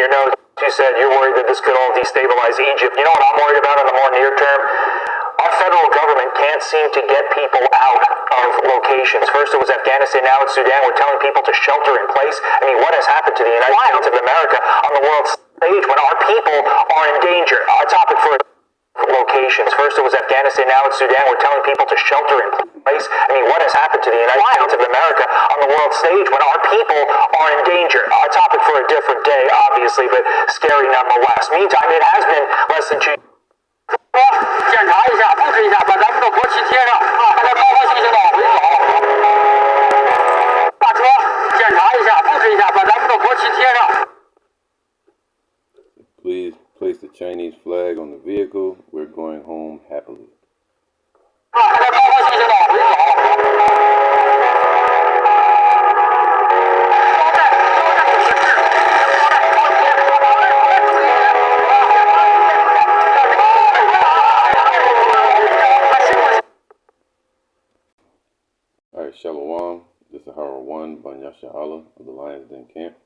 your nose. You said you're worried that this could all destabilize Egypt. You know what I'm worried about in the more near term? Our federal government can't seem to get people out of locations. First it was Afghanistan, now it's Sudan. We're telling people to shelter in place. I mean, what has happened to the United States of America on the world stage when our people are in danger? A topic for locations. First it was Afghanistan, now it's Sudan. We're telling people to shelter in place. I mean, what has happened to the United States of America on the world stage when our people are in danger? A topic for a different day, obviously, but scary nonetheless. Meantime, it has been less than 2. 检查一下，布置一下，把咱们的国旗贴上，大家高高兴兴的往回走。大车检查一下，布置一下，把咱们的国旗贴上。Please place the Chinese flag on the vehicle. We're going home happily. 大家高高兴兴的往回走。Shalom, this is Hara One, Banyasha Allah of the Lions Den Camp.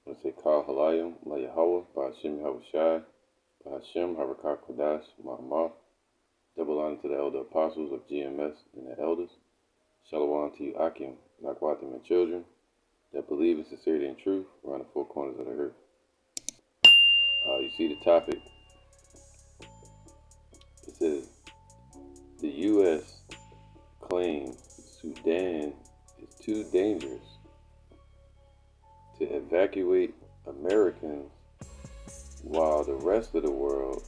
I want to say Kal Halayim, La Yahweh, Ba'ashem Yahushai, Ba'ashem Harakah Kodash, Ma'amah. Double honor to the elder apostles of GMS and the elders. Shalom to you, Akim, Nakwatim, and children that believe in sincerity and truth around the four corners of the earth. You see the topic. It says, the U.S. claims Sudan is too dangerous to evacuate Americans while the rest of the world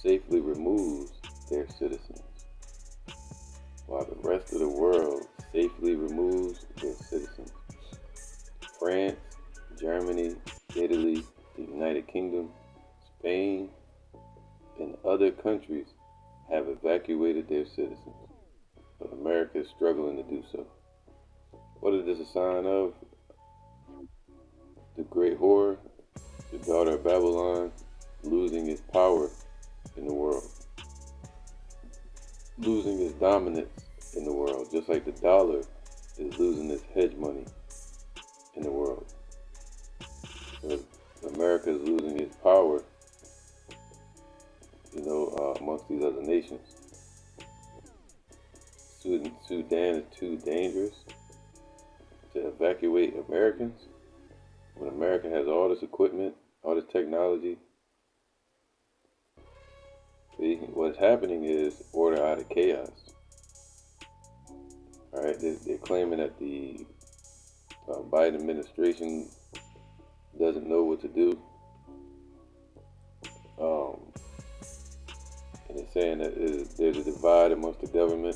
safely removes their citizens. While the rest of the world safely removes their citizens. France, Germany, Italy, the United Kingdom, Spain, and other countries have evacuated their citizens. But America is struggling to do so. What is this a sign of? The great whore, the daughter of Babylon, losing its power in the world. Losing its dominance in the world, just like the dollar is losing its hedge money in the world. But America is losing its power, amongst these other nations. Sudan is too dangerous to evacuate Americans when America has all this equipment, all this technology. See, what's happening is order out of chaos. All right, they're claiming that the Biden administration doesn't know what to do. And they're saying that there's a divide amongst the government,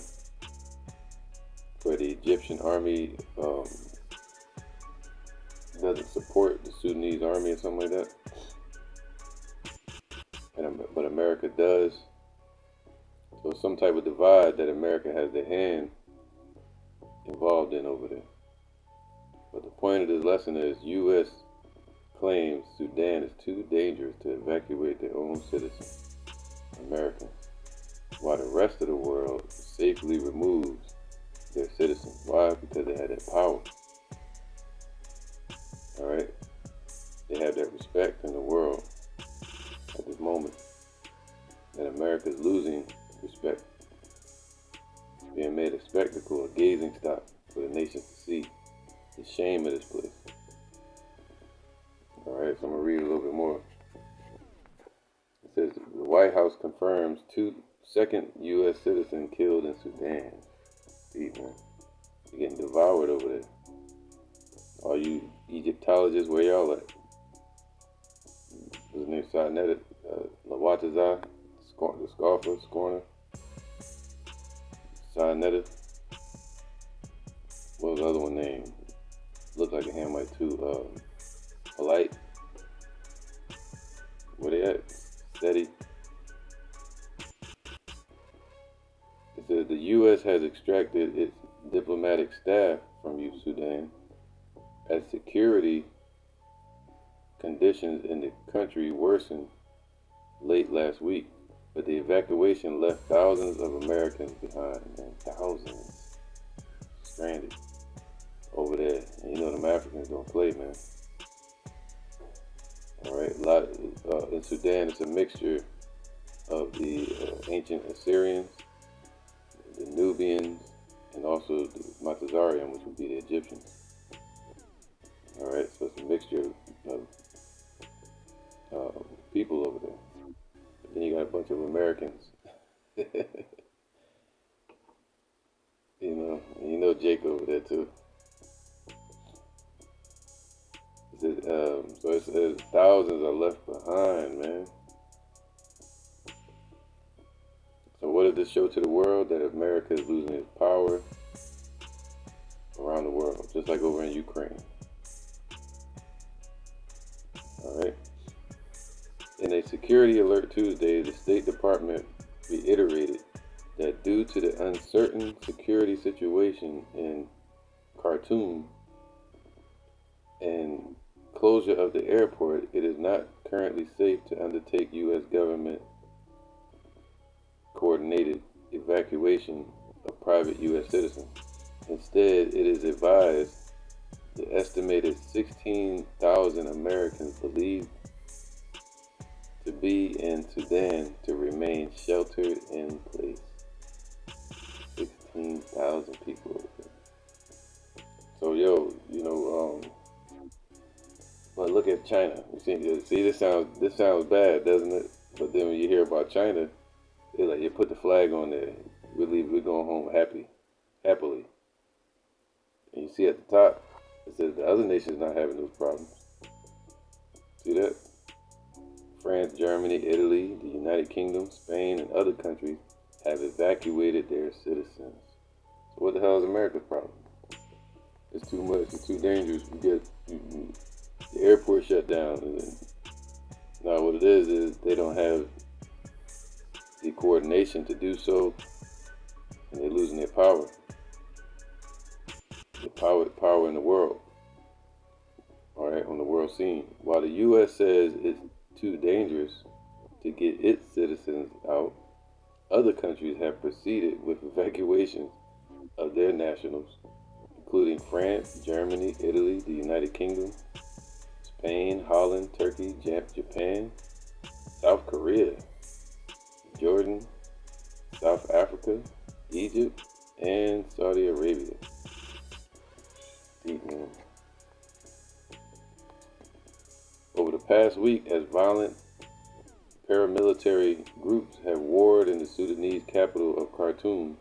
where the Egyptian army doesn't support the Sudanese army or something like that. But America does. So some type of divide that America has their hand involved in over there. But the point of this lesson is U.S. claims Sudan is too dangerous to evacuate their own citizens, Americans, while the rest of the world safely removes their citizens. Why? Because they have that power. Alright? They have that respect in the world at this moment. And America is losing respect. It's being made a spectacle, a gazing stock for the nations to see the shame of this place. Alright, so I'm going to read a little bit more. It says, the White House confirms second U.S. citizen killed in Sudan. Man, you're getting devoured over there. All you Egyptologists, where y'all at? His name's Sarnetta, Lawatazah, the scoffer, scorner. Sarnetta. What was the other one named? Looked like a Hamite too. Polite. Where they at? Steady. It says the U.S. has extracted its diplomatic staff from Sudan as security conditions in the country worsened late last week, but the evacuation left thousands of Americans behind, man, thousands stranded over there. And you know them Africans don't play, man. All right, in Sudan, it's a mixture of the ancient Assyrians, the Nubians, and also the Matazarian, which would be the Egyptians. All right, so it's a mixture of people over there. But then you got a bunch of Americans. And you know Jake over there too. So it says thousands are left behind, man. So what did this show to the world? That America is losing its power around the world, just like over in Ukraine. All right. In a security alert Tuesday, the State Department reiterated that due to the uncertain security situation in Khartoum and closure of the airport, it is not currently safe to undertake U.S. government coordinated evacuation of private U.S. citizens. Instead, it is advised the estimated 16,000 Americans believed to be in Sudan to remain sheltered in place. 16,000 people. So, but look at China. See, this sounds bad, doesn't it? But then when you hear about China, they're like, you put the flag on there. We're going home happily. And you see at the top, it says the other nations not having those problems. See that? France, Germany, Italy, the United Kingdom, Spain, and other countries have evacuated their citizens. So what the hell is America's problem? It's too much. It's too dangerous. We get the airport shut down. Now what it is they don't have the coordination to do so, and they're losing their power. The power in the world. All right, on the world scene. While the U.S. says it's too dangerous to get its citizens out, other countries have proceeded with evacuations of their nationals, including France, Germany, Italy, the United Kingdom, Spain, Holland, Turkey, Japan, South Korea, Jordan, South Africa, Egypt, and Saudi Arabia. Deep, man. Over the past week, as violent paramilitary groups have warred in the Sudanese capital of Khartoum,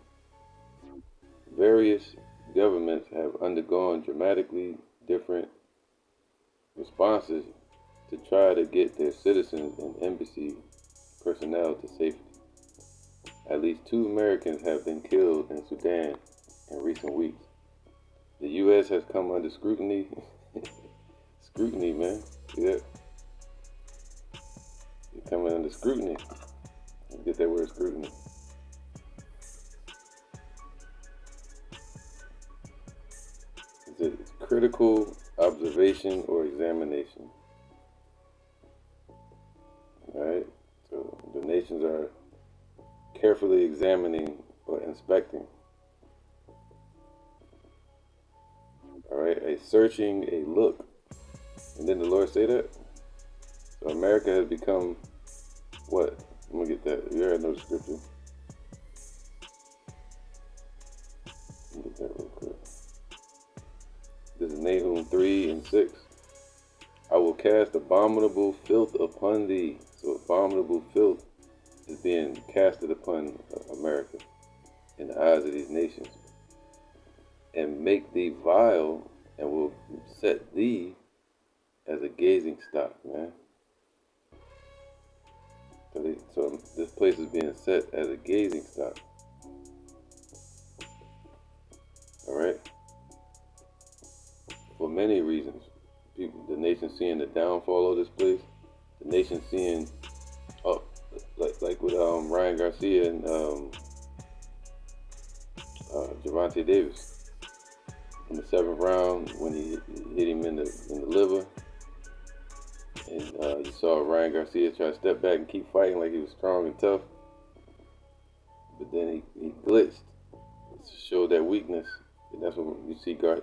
various governments have undergone dramatically different responses to try to get their citizens and embassy personnel to safety. At least 2 Americans have been killed in Sudan in recent weeks. The U.S. has come under scrutiny. Scrutiny, man. See that? You're coming under scrutiny. Get that word, scrutiny. It's a critical observation or examination. Alright? So the nations are carefully examining or inspecting. Alright? A searching, a look. And then the Lord say that? So America has become what? I'm going to get that. You already know the scripture. Let me get that real quick. This is Nahum 3:6. I will cast abominable filth upon thee. So abominable filth is being casted upon America in the eyes of these nations. And make thee vile, and will set thee as a gazing stock, man. So this place is being set as a gazing stock. Alright? For many reasons. The nation seeing the downfall of this place. The nation seeing, like with Ryan Garcia and Gervonta Davis in the 7th round when he hit him in the liver. And you saw Ryan Garcia try to step back and keep fighting like he was strong and tough. But then he glitched to show that weakness. And that's what you see. Go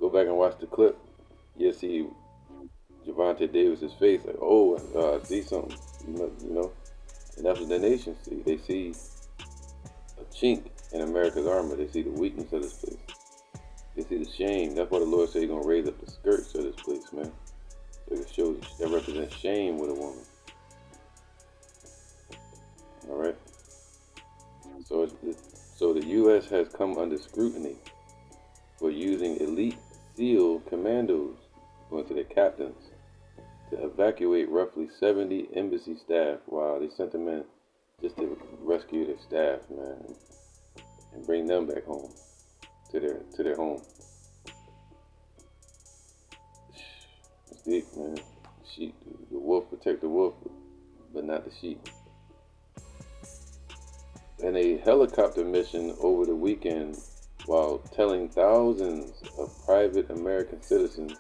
back and watch the clip. You'll see Javante Davis's face, like, oh, I see something, you know, and that's what the nation see. They see a chink in America's armor. They see the weakness of this place. They see the shame. That's why the Lord said He's gonna raise up the skirts of this place, man. So it shows that represents shame with a woman. All right. So the U.S. has come under scrutiny for using elite SEAL commandos, going to their captains, to evacuate roughly 70 embassy staff. Wow, they sent them in just to rescue their staff, man, and bring them back home to their home. It's deep, man. Sheep, the wolf protect the wolf, but not the sheep. In a helicopter mission over the weekend, while telling thousands of private American citizens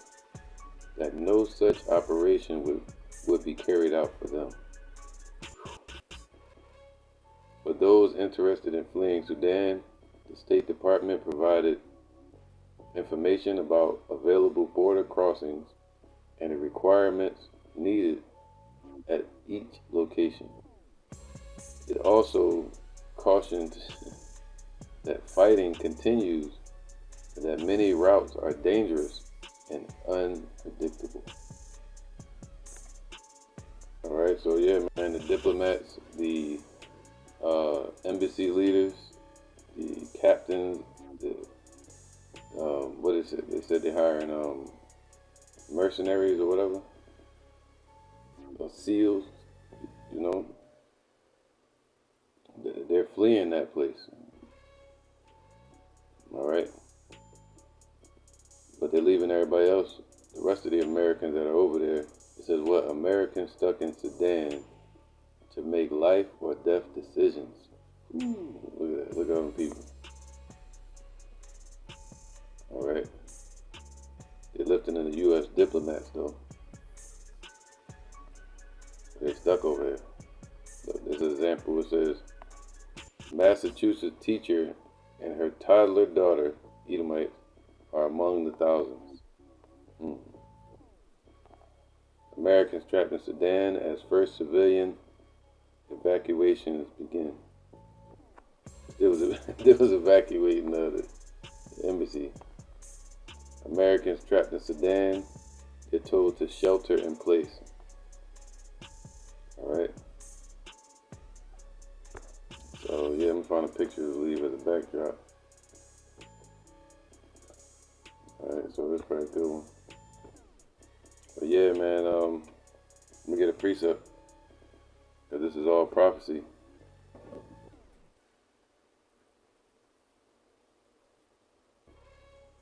that no such operation would be carried out for them. For those interested in fleeing Sudan, the State Department provided information about available border crossings and the requirements needed at each location. It also cautioned that fighting continues and that many routes are dangerous and unpredictable. All right, so yeah, man, the diplomats, the embassy leaders, the captains, what is it? They said they're hiring mercenaries or whatever, or SEALs, you know. They're fleeing that place. All right. But they're leaving everybody else, the rest of the Americans that are over there. It says, what? Americans stuck in Sudan to make life or death decisions. Look at that. Look at them people. All right. They're lifting in the U.S. diplomats, though. They're stuck over there. Look, this is an example. It says, Massachusetts teacher and her toddler daughter, Edomites, are among the thousands. Americans trapped in Sudan as first civilian evacuations begin. There was evacuating the embassy. Americans trapped in Sudan, they're told to shelter in place. All right. So yeah, I'm gonna find a picture to leave as a backdrop. Alright, so that's probably a good one. But yeah, man, let me get a precept, because this is all prophecy.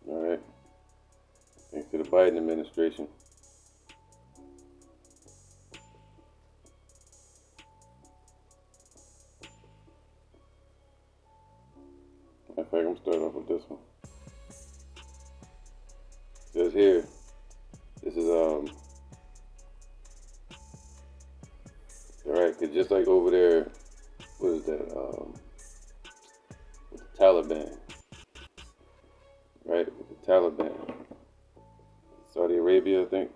Alright. Thanks to the Biden administration. In fact, I'm gonna start off with this one. It says here, this is alright, cause just like over there, what is that? With the Taliban, right? With the Taliban, Saudi Arabia, I think.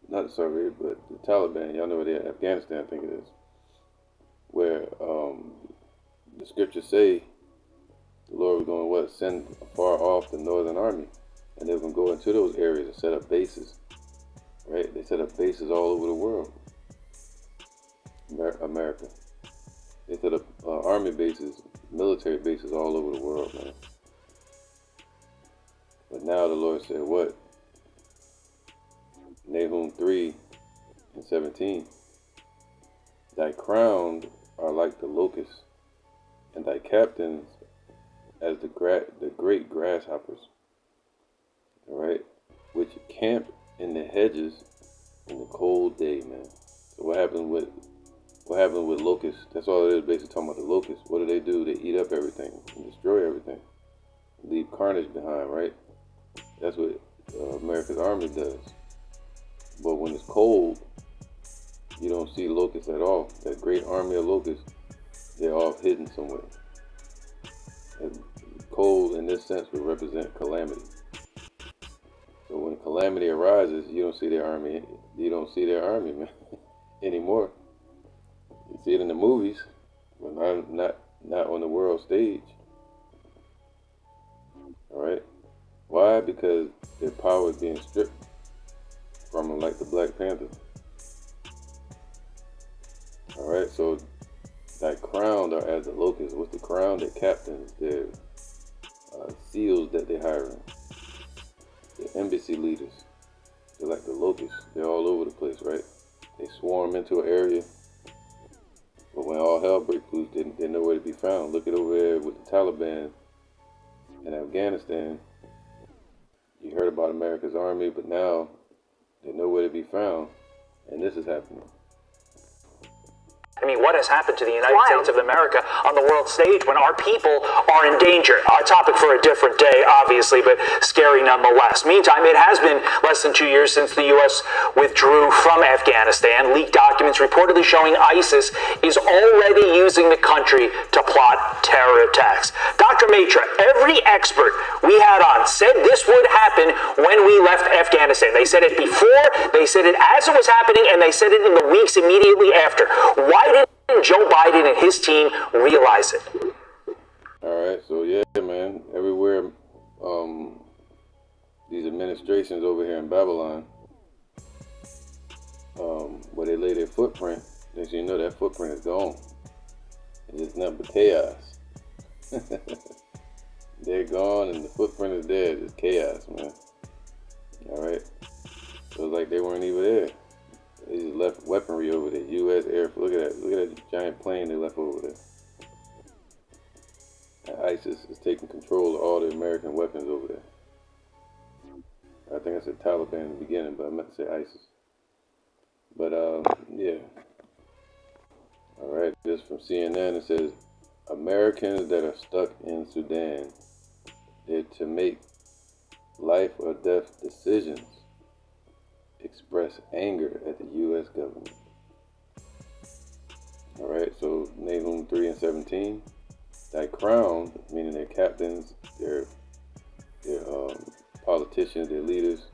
Not Saudi Arabia, but the Taliban. Y'all know where they're at. Afghanistan, I think it is. Where the scriptures say the Lord was going to send far off the northern army, and they were going to go into those areas and set up bases. Right? They set up bases all over the world. America. They set up army bases, military bases all over the world, man. But now the Lord said what? Nahum 3:17. Thy crowns are like the locusts, and thy captains as the great grasshoppers. All right, which camp in the hedges in the cold day, man. So what happened with locusts? That's all it is, basically talking about the locusts. What do? They eat up everything and destroy everything, leave carnage behind, right? That's what America's army does. But when it's cold, you don't see locusts at all. That great army of locusts, they're off hidden somewhere. And cold, in this sense, would represent calamity. So when calamity arises, you don't see their army. You don't see their army, man, anymore. You see it in the movies, but not on the world stage. All right. Why? Because their power is being stripped from them, like the Black Panther. All right. So that crowned are as the locusts. What's the crown? Their captains, their SEALs that they're hiring, the embassy leaders. They're like the locusts. They're all over the place, right? They swarm into an area, but when all hell breaks loose, they're nowhere to be found. Look at over there with the Taliban in Afghanistan. You heard about America's army, but now they're nowhere to be found, and this is happening. I mean, what has happened to the United States of America on the world stage when our people are in danger? A topic for a different day, obviously, but scary nonetheless. Meantime, it has been less than 2 years since the U.S. withdrew from Afghanistan. Leaked documents reportedly showing ISIS is already using the country to plot terror attacks. Dr. Matra, every expert we had on said this would happen when we left Afghanistan. They said it before, they said it as it was happening, and they said it in the weeks immediately after. Why didn't Joe Biden and his team realize it? All right, so yeah, man, everywhere, these administrations over here in Babylon, where they lay their footprint, as you know, that footprint is gone. It's nothing but chaos. They're gone, and the footprint is there. It's chaos, man. All right, so it's like they weren't even there. They just left weaponry over there. U.S. Air Force. Look at that. Look at that giant plane they left over there. And ISIS is taking control of all the American weapons over there. I think I said Taliban in the beginning, but I meant to say ISIS. But, yeah. All right. This from CNN. It says, Americans that are stuck in Sudan, they're to make life or death decisions, express anger at the U.S. government. All right, so Nahum 3:17, thy crown, meaning their captains, their politicians, their leaders.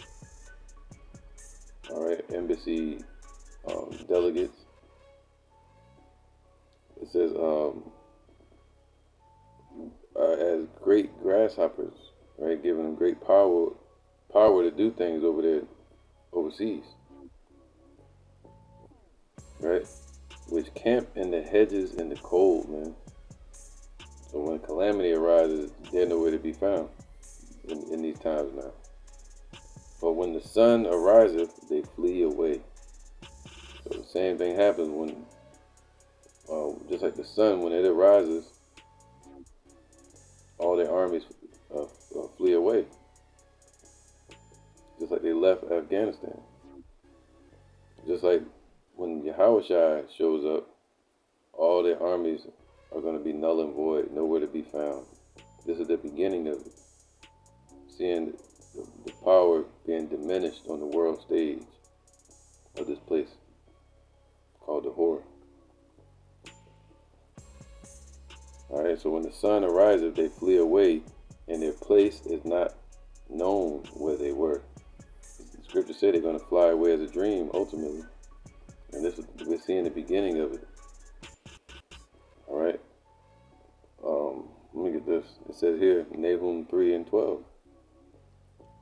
All right, embassy delegates. It says as great grasshoppers, right, giving them great power to do things over there overseas, right? Which camp in the hedges in the cold, man. So when calamity arises, they're nowhere to be found in these times now. But when the sun ariseth, they flee away. So the same thing happens when, just like the sun, when it arises, all their armies flee away. Just like they left Afghanistan. Just like when Yahushua shows up, all their armies are going to be null and void, nowhere to be found. This is the beginning of it. Seeing the power being diminished on the world stage of this place called the Whore. Alright, so when the sun arises, they flee away, and their place is not known where they were. The scripture said they're going to fly away as a dream, ultimately. And this is, we're seeing the beginning of it. Alright. Let me get this. It says here, Nahum 3:12.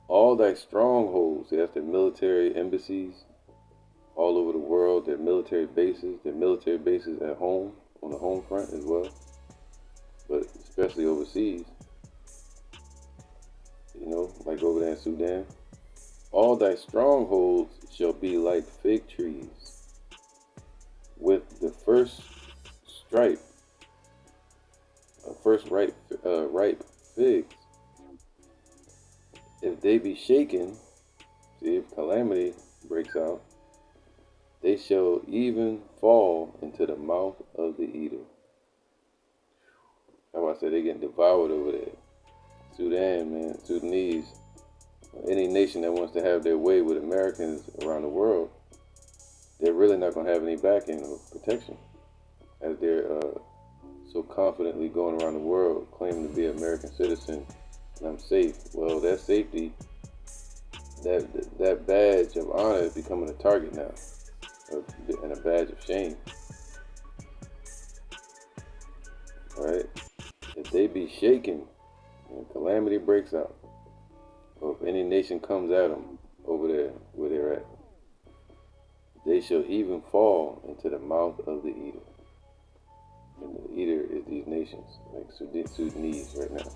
All thy strongholds, see, that's their military embassies all over the world, their military bases at home, on the home front as well, but especially overseas, you know, like over there in Sudan. All thy strongholds shall be like fig trees, with the first ripe figs. If they be shaken, see, if calamity breaks out, they shall even fall into the mouth of the eater. That's why I said they're getting devoured over there. Sudan, man, Sudanese, any nation that wants to have their way with Americans around the world, they're really not going to have any backing or protection, as they're so confidently going around the world claiming to be an American citizen and I'm safe. Well, that safety that badge of honor is becoming a target now, and a badge of shame. All right, if they be shaken and calamity breaks out, or if any nation comes at them over there where they're at, they shall even fall into the mouth of the eater. And the eater is these nations, like Sudanese right now.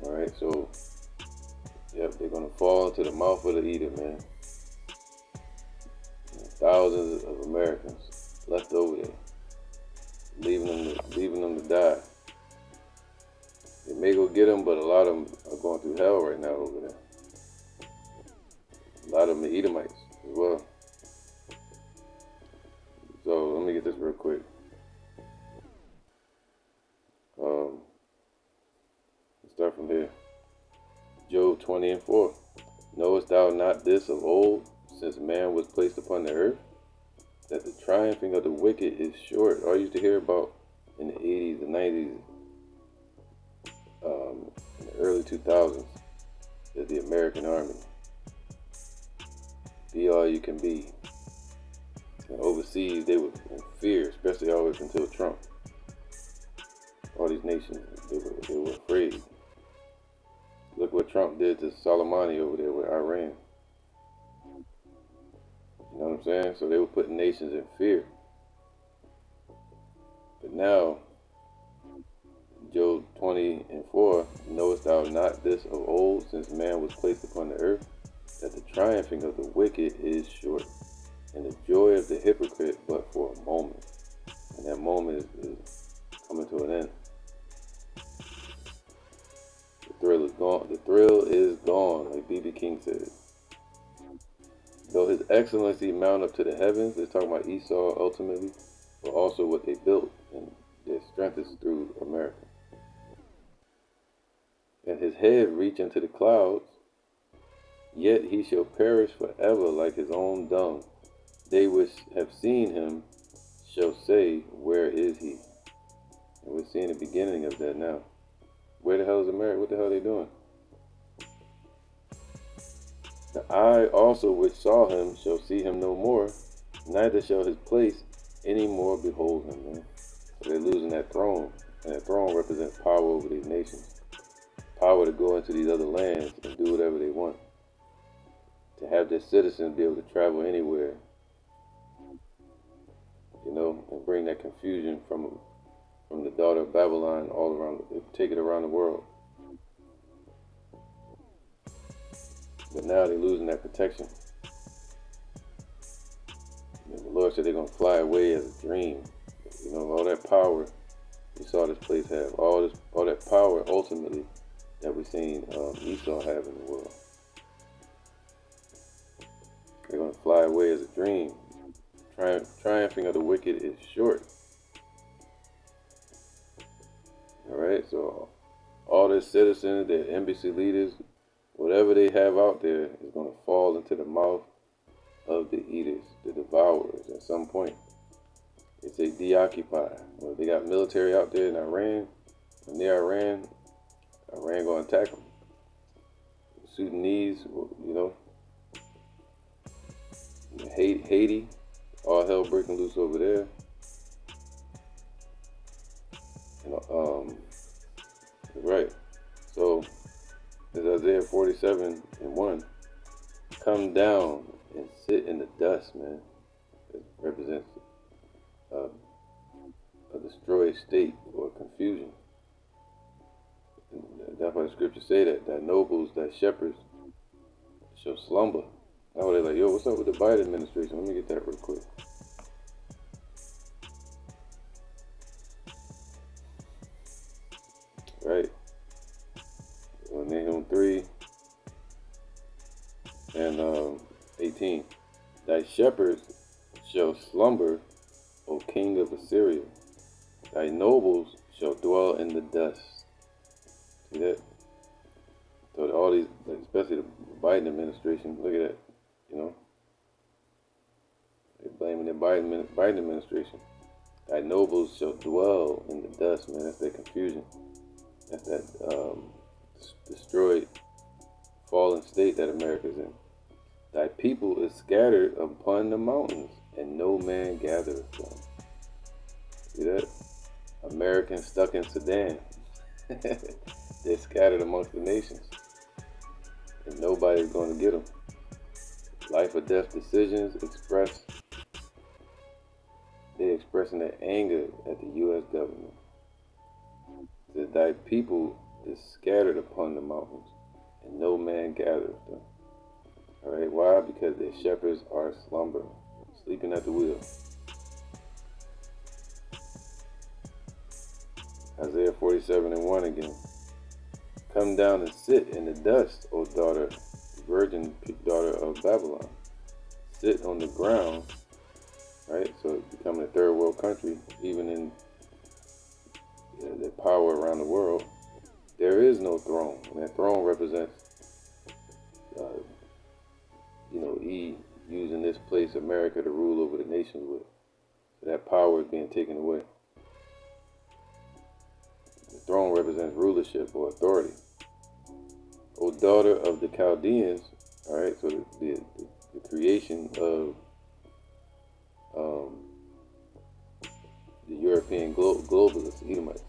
All right, so yep, they're gonna fall into the mouth of the eater, man. Thousands of Americans left over there, leaving them to die. They may go get them, but a lot of them are going through hell right now over there. A lot of them are Edomites as well. So let me get this real quick. Let's start from here. Job 20:4. Knowest thou not this of old, since man was placed upon the earth, that the triumphing of the wicked is short? I used to hear about in the 80s, the 90s, in the early 2000s, that the American Army, be all you can be. And overseas, they were in fear, especially all the way up until Trump. All these nations, they were afraid. Look what Trump did to Soleimani over there with Iran. You know what I'm saying? So they were putting nations in fear. But now, Job 20:4, knowest thou not this of old, since man was placed upon the earth, that the triumphing of the wicked is short, and the joy of the hypocrite but for a moment. And that moment is coming to an end. The thrill is gone. The thrill is gone, like B.B. King said. Though his excellency mount up to the heavens, they're talking about Esau ultimately, but also what they built, and their strength is through America. And his head reach into the clouds, yet he shall perish forever like his own dung. They which have seen him shall say, where is he? And we're seeing the beginning of that now. Where the hell is America? What the hell are they doing? The eye also which saw him shall see him no more, neither shall his place any more behold him, man. So they're losing that throne, and that throne represents power over these nations. Power to go into these other lands and do whatever they want. To have their citizens be able to travel anywhere, you know, and bring that confusion from the daughter of Babylon all around, take it around the world. But now they're losing that protection. And the Lord said they're going to fly away as a dream. You know, all that power we saw this place have, all that power ultimately that we've seen Esau have in the world. They're going to fly away as a dream. Triumphing of the wicked is short. All right, so all their citizens, their embassy leaders, whatever they have out there is going to fall into the mouth of the eaters, the devourers at some point. They say deoccupy. Well, they got military out there in Iran. And near Iran going to attack them. Sudanese, you know, Haiti, all hell breaking loose over there. Right. So, it's Isaiah 47:1. Come down and sit in the dust, man. It represents a destroyed state or confusion. And that's why the scriptures say that nobles, that shepherds shall slumber. Now they're like, yo, what's up with the Biden administration? Let me get that real quick. Right. Nahum 3 and 18. Thy shepherds shall slumber, O king of Assyria. Thy nobles shall dwell in the dust. See that? So all these, especially the Biden administration, look at that. You know, they're blaming the Biden administration. Thy nobles shall dwell in the dust, man. That's that confusion. That's that destroyed fallen state that America's in. Thy people is scattered upon the mountains, and no man gathereth them. See that? Americans stuck in Sudan. They're scattered amongst the nations, and nobody's going to get them. Life or death decisions they're expressing their anger at the U.S. government. That thy people is scattered upon the mountains, and no man gathereth them. All right, why? Because their shepherds are slumbering, sleeping at the wheel. Isaiah 47:1 again. Come down and sit in the dust, O daughter, virgin daughter of Babylon. Sit on the ground, right? So it's becoming a third world country, even in the power around the world. There is no throne, and that throne represents, he using this place, America, to rule over the nations with. So that power is being taken away. The throne represents rulership or authority. O daughter of the Chaldeans, all right, so the creation of the European globalists, Edomites.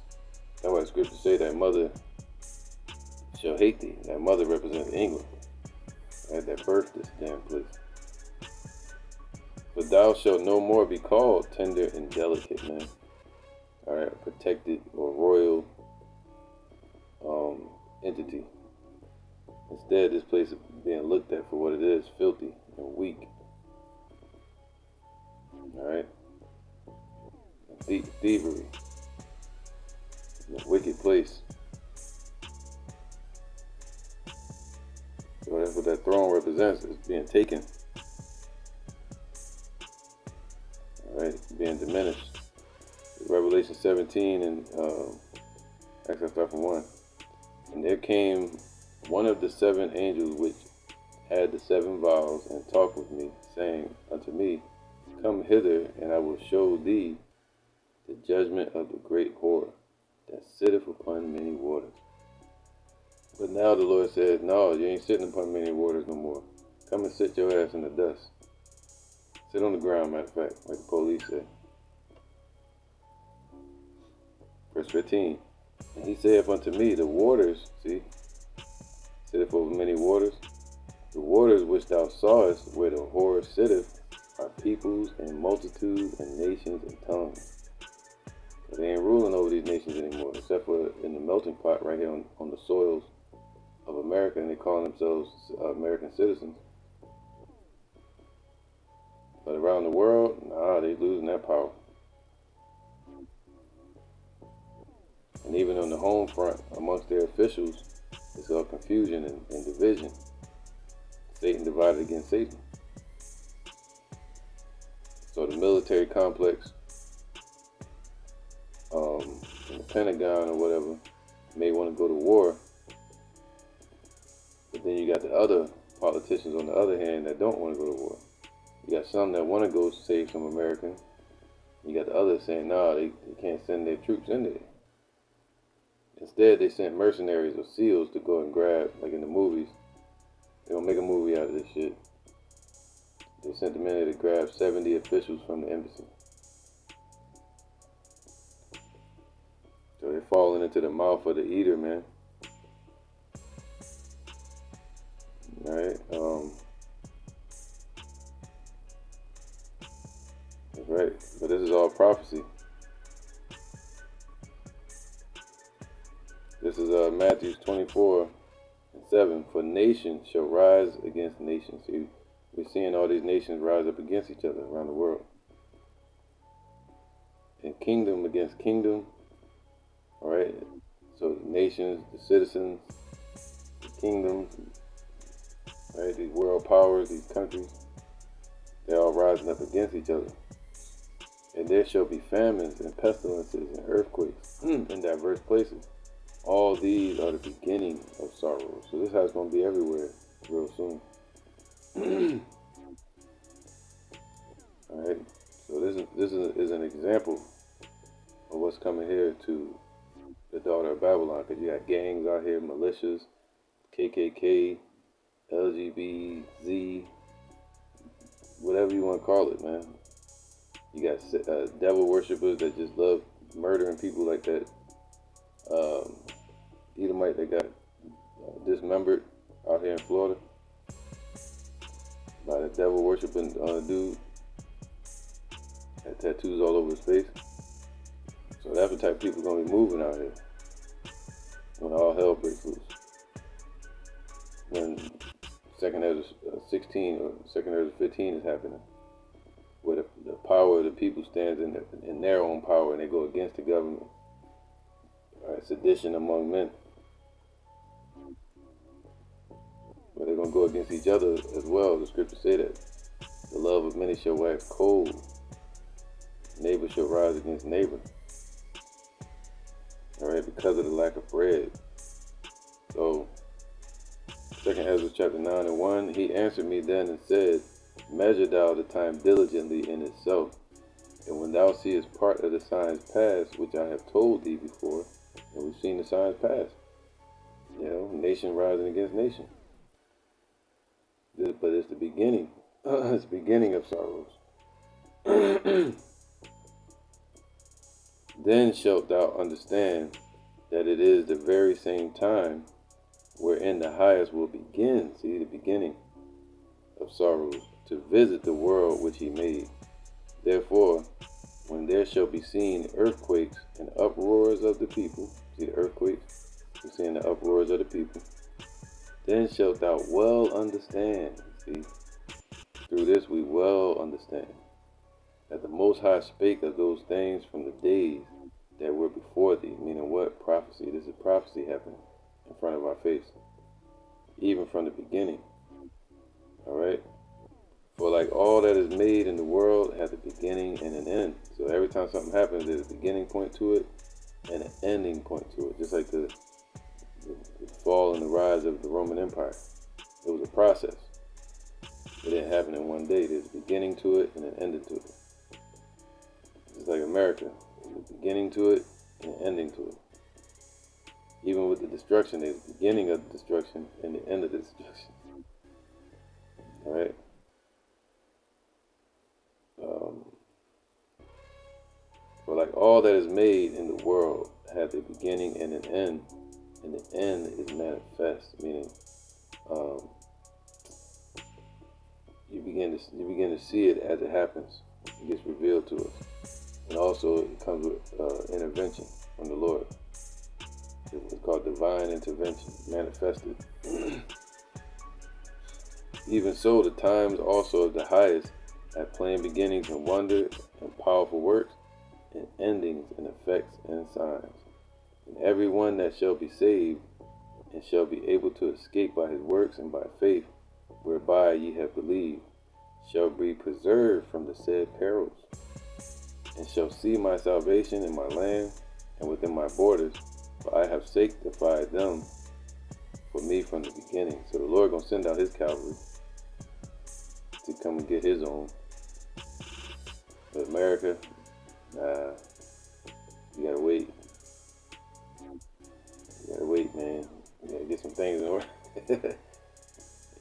That's why the scriptures say that mother shall hate thee. That mother represents England, right, that birthed this damn place. But thou shalt no more be called tender and delicate, man. All right, protected or royal entity. Instead, this place is being looked at for what it is, filthy and weak. All right, thievery, a wicked place. So that's what that throne represents. It's being taken. All right, being diminished. Revelation 17 and actually I start from 1. And there came one of the 7 angels which had the 7 vials, and talked with me, saying unto me, Come hither, and I will show thee the judgment of the great whore that sitteth upon many waters. But now the Lord says, no, you ain't sitting upon many waters no more. Come and sit your ass in the dust. Sit on the ground, matter of fact, like the police said. Verse 15. And he saith unto me, the waters, see, sitteth over many waters. The waters which thou sawest, where the whore sitteth, are peoples and multitudes and nations and tongues. So they ain't ruling over these nations anymore, except for in the melting pot right here on the soils of America, and they call themselves American citizens. But around the world, nah, they losing that power. And even on the home front, amongst their officials, it's all confusion and division. Satan divided against Satan. So the military complex, in the Pentagon or whatever, may want to go to war. But then you got the other politicians on the other hand that don't want to go to war. You got some that want to go save some Americans. You got the others saying, nah, they can't send their troops in there. Instead, they sent mercenaries or SEALs to go and grab, like in the movies. They're going to make a movie out of this shit. They sent them in there to grab 70 officials from the embassy. So they're falling into the mouth of the eater, man. Alright, that's right. But this is all prophecy. This is Matthew 24:7. For nation shall rise against nation. See, we're seeing all these nations rise up against each other around the world. And kingdom against kingdom. Alright, so the nations, the citizens, the kingdoms, right, these world powers, these countries, they're all rising up against each other. And there shall be famines and pestilences and earthquakes in diverse places. All these are the beginning of sorrow. So this is how it's going to be everywhere real soon. Alright, so this is an example of what's coming here to the daughter of Babylon. Because you got gangs out here, militias, KKK, LGBTZ, whatever you want to call it, man. You got devil worshippers that just love murdering people like that. Edomite that got dismembered out here in Florida by the devil worshiping dude. Had tattoos all over his face. So that's the type of people gonna be moving out here when all hell breaks loose. When second Ezra 16 or second Ezra 15 is happening, where the power of the people stands in their own power and they go against the government. All right, sedition among men. But they're gonna go against each other as well. The scriptures say that the love of many shall wax cold. Neighbor shall rise against neighbor. All right, because of the lack of bread. So, 2nd Ezra chapter 9 and 1, he answered me then and said, measure thou the time diligently in itself, and when thou seest part of the signs pass, which I have told thee before, and we've seen the signs pass, nation rising against nation. But it's the beginning. It's the beginning of sorrows. Then shalt thou understand that it is the very same time wherein the highest will begin, see, the beginning of sorrows, to visit the world which he made. Therefore, when there shall be seen earthquakes and uproars of the people, see the earthquakes, we're seeing the uproars of the people, then shalt thou well understand, see, through this we well understand, that the Most High spake of those things from the days that were before thee. Meaning what? Prophecy. This is prophecy happening in front of our face, even from the beginning. All right? For like all that is made in the world has a beginning and an end. So every time something happens, there's a beginning point to it and an ending point to it. Just like the fall and the rise of the Roman Empire. It was a process. It didn't happen in one day. There's a beginning to it and an ending to it. Just like America. There's a beginning to it and an ending to it. Even with the destruction, there's a beginning of the destruction and the end of the destruction. All right? For like all that is made in the world has a beginning and an end, and the end is manifest, meaning you begin to see it as it happens. It gets revealed to us, and also it comes with intervention from the Lord. It's called divine intervention, manifested. Even so, the times also of the highest have plain beginnings and wonder and powerful works, and endings and effects and signs. And every one that shall be saved and shall be able to escape by his works and by faith, whereby ye have believed, shall be preserved from the said perils, and shall see my salvation in my land and within my borders, for I have sanctified them for me from the beginning. So the Lord gonna send out his cavalry to come and get his own. But America, nah, you gotta wait. You gotta wait, man. You gotta get some things in order.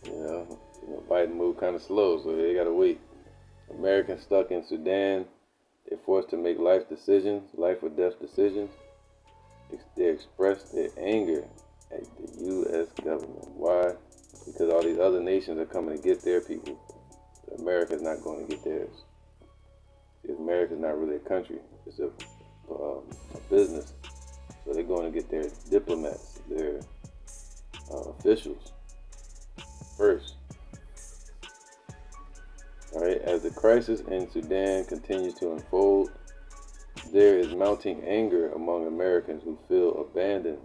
you know, Biden moved kind of slow, so they gotta wait. Americans stuck in Sudan, they're forced to make life or death decisions. They express their anger at the U.S. government. Why? Because all these other nations are coming to get their people. America's not going to get theirs. America's not really a country. It's a business. So they're going to get their diplomats, their officials first. All right. As the crisis in Sudan continues to unfold, there is mounting anger among Americans who feel abandoned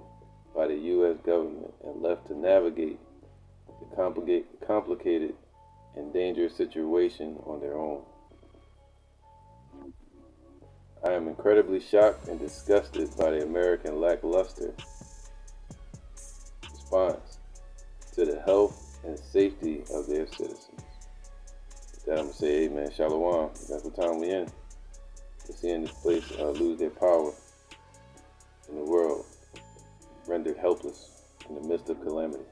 by the U.S. government and left to navigate the complicated and dangerous situation on their own. I am incredibly shocked and disgusted by the American lackluster response to the health and safety of their citizens. With that, I'm going to say amen. Shalom. That's what time we're in. We're seeing this place lose their power in the world, rendered helpless in the midst of calamity.